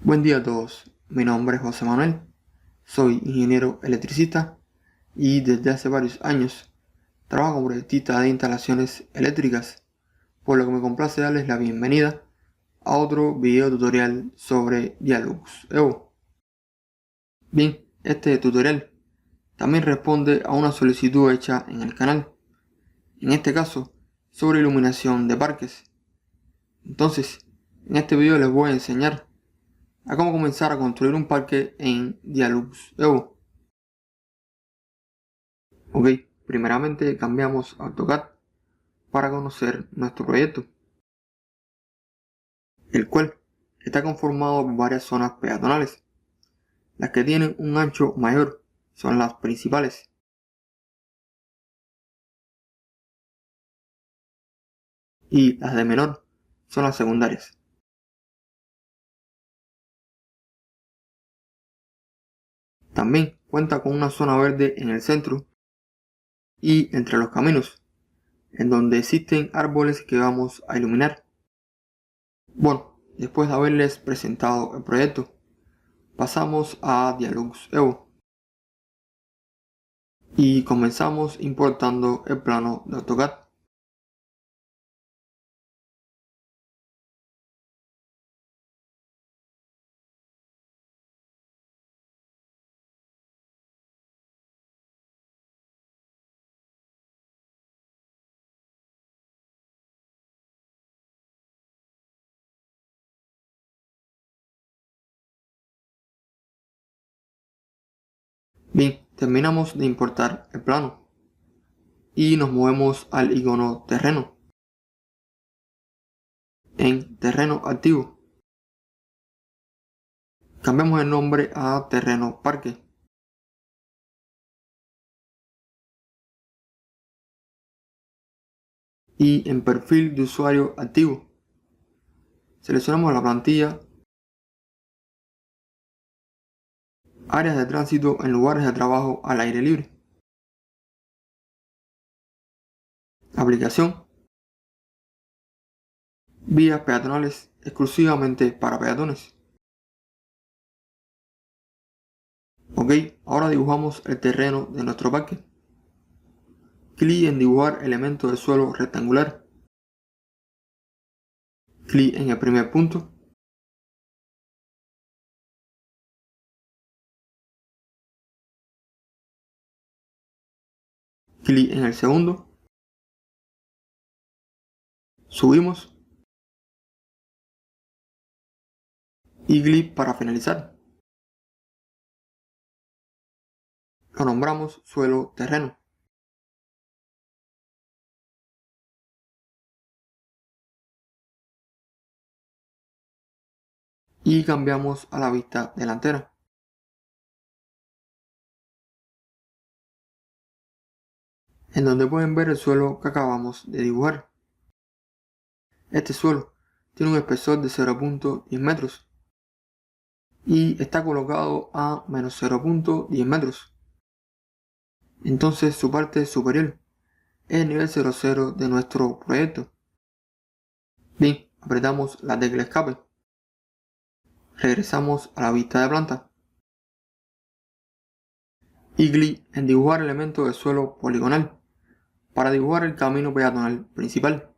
Buen día a todos, mi nombre es José Manuel, soy ingeniero electricista y desde hace varios años trabajo como proyectista de instalaciones eléctricas, por lo que me complace darles la bienvenida a otro video tutorial sobre Dialux Evo. Bien, este tutorial también responde a una solicitud hecha en el canal, en este caso sobre iluminación de parques. Entonces, en este video les voy a enseñar a cómo comenzar a construir un parque en Dialux Evo. Ok, primeramente cambiamos a AutoCAD para conocer nuestro proyecto, el cual está conformado por varias zonas peatonales. Las que tienen un ancho mayor son las principales y las de menor son las secundarias. También cuenta con una zona verde en el centro y entre los caminos, en donde existen árboles que vamos a iluminar. Bueno, después de haberles presentado el proyecto, pasamos a Dialux Evo y comenzamos importando el plano de AutoCAD. Bien, terminamos de importar el plano y nos movemos al icono terreno. En terreno activo, cambiamos el nombre a terreno parque. Y en perfil de usuario activo, seleccionamos la plantilla, áreas de tránsito en lugares de trabajo al aire libre, aplicación, vías peatonales exclusivamente para peatones. Ok, ahora dibujamos el terreno de nuestro parque. Clic en dibujar elemento de suelo rectangular. Clic en el primer punto. Clic en el segundo. Subimos. Y clic para finalizar. Lo nombramos suelo terreno. Y cambiamos a la vista delantera. En donde pueden ver el suelo que acabamos de dibujar. Este suelo tiene un espesor de 0.10 metros y está colocado a menos 0.10 metros. Entonces su parte superior es el nivel 00 de nuestro proyecto. Bien, apretamos la tecla escape. Regresamos a la vista de planta. Y clic en dibujar elementos de suelo poligonal para dibujar el camino peatonal principal.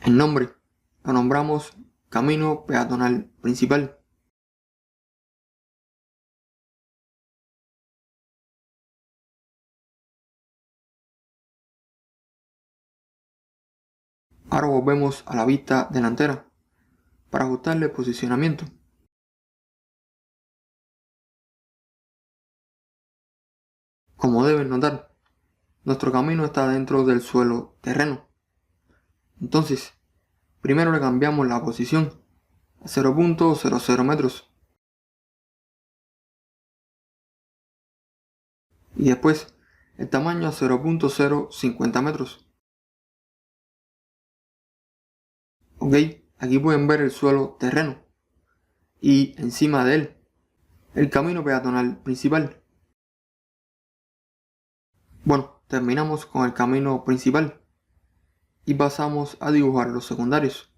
El nombre lo nombramos camino peatonal principal. Ahora volvemos a la vista delantera para ajustarle el posicionamiento. Como deben notar, nuestro camino está dentro del suelo terreno. Entonces, primero le cambiamos la posición a 0.00 metros y después el tamaño a 0.050 metros. Ok, aquí pueden ver el suelo terreno y encima de él el camino peatonal principal. Bueno, terminamos con el camino principal y pasamos a dibujar los secundarios.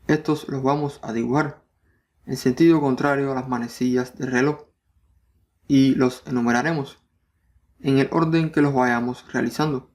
Estos los vamos a dibujar en sentido contrario a las manecillas del reloj y los enumeraremos en el orden que los vayamos realizando.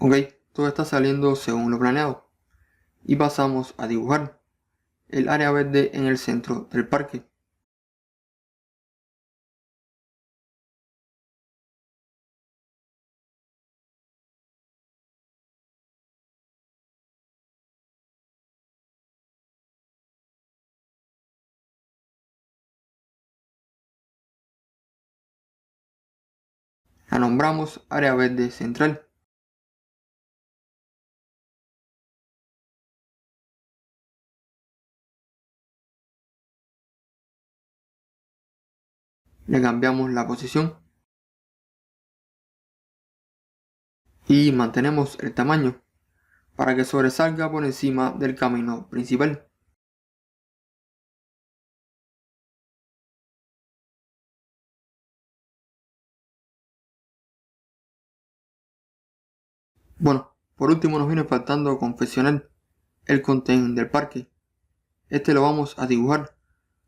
Ok, todo está saliendo según lo planeado y pasamos a dibujar el área verde en el centro del parque. La nombramos área verde central. Le cambiamos la posición y mantenemos el tamaño para que sobresalga por encima del camino principal. Bueno, por último nos viene faltando confeccionar el content del parque. Este lo vamos a dibujar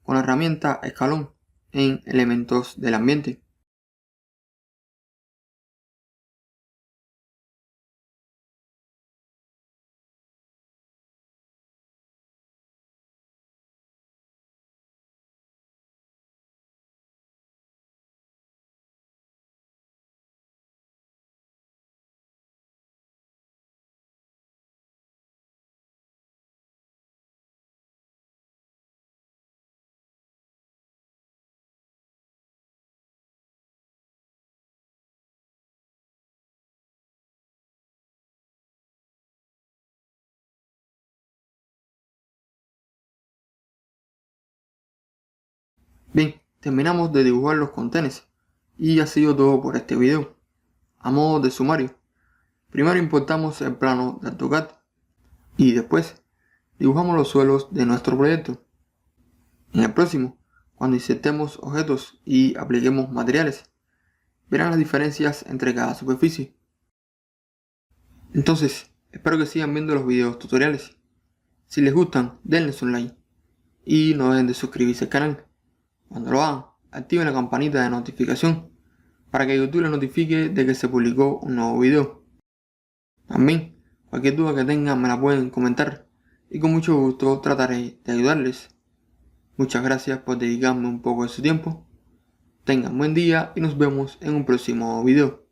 con la herramienta escalón en elementos del ambiente. Bien, terminamos de dibujar los contenes y ha sido todo por este video. A modo de sumario, primero importamos el plano de AutoCAD y después dibujamos los suelos de nuestro proyecto. En el próximo, cuando insertemos objetos y apliquemos materiales, verán las diferencias entre cada superficie. Entonces, espero que sigan viendo los videos tutoriales. Si les gustan, denles un like y no dejen de suscribirse al canal. Cuando lo hagan, activen la campanita de notificación para que YouTube les notifique de que se publicó un nuevo video. También, cualquier duda que tengan me la pueden comentar y con mucho gusto trataré de ayudarles. Muchas gracias por dedicarme un poco de su tiempo. Tengan buen día y nos vemos en un próximo video.